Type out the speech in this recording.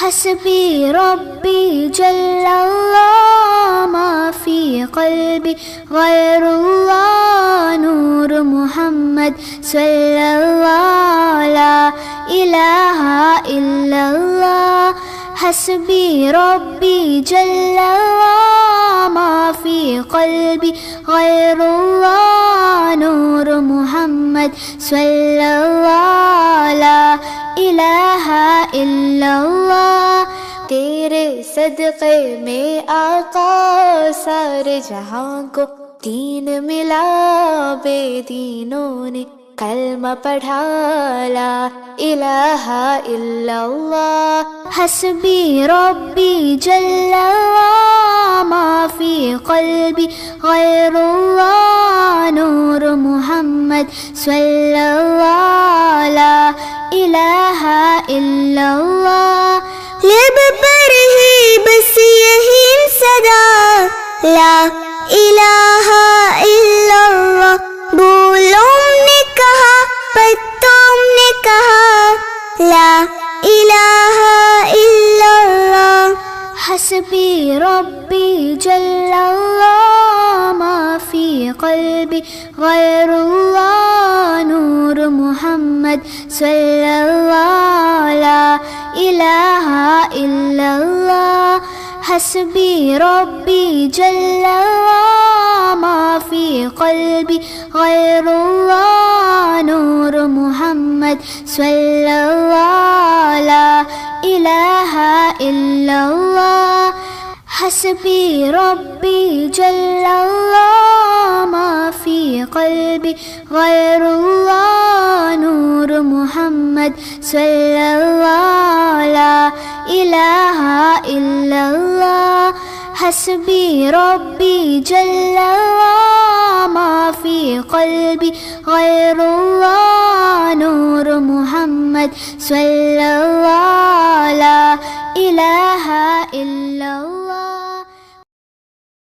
حسبي ربي جل الله ما في قلبي غير الله نور محمد صلى الله لا إله إلا الله حسبي ربي جل الله ما في قلبي غير الله نور محمد صلى الله لا إله إلا الله तेरे सदक़े में आका सारे जहां को दीन मिला बेदीनों ने कलमा पढ़ा ला इलाहा इल्लल्लाह हस्बी रब्बी जल्लल्लाह मा फी क़ल्बी गैरुल्लाह नूर मुहम्मद सल्लल्लाह ला इलाहा इल्लल्लाह लब पर ही बस यही सदा ला इलाहा इल्लल्लाह बोलों ने कहा पत्तों ने कहा ला इलाहा इल्लल्लाह हस्बी रब्बी जल्लल्लाह मा फी क़ल्बी गैरुल्लाह नूर मुहम्मद सल्लल्लाह ला इलाहा इल्लल्लाह हस्बी रब्बी जल्लल्लाह मा फी क़ल्बी गैरुल्लाह नूर मुहम्मद सल्लल्लाह ला इलाहा इल्लल्लाह हस्बी रब्बी जल्लल्लाह मा फी क़ल्बी गैरुल्लाह नूर मुहम्मद सल्लल्लाह ला इलाहा इल्लल्लाह हस्बी रब्बी जल्लल्लाह मा फी क़ल्बी गैरुल्लाह नूर मुहम्मद सल्लल्लाह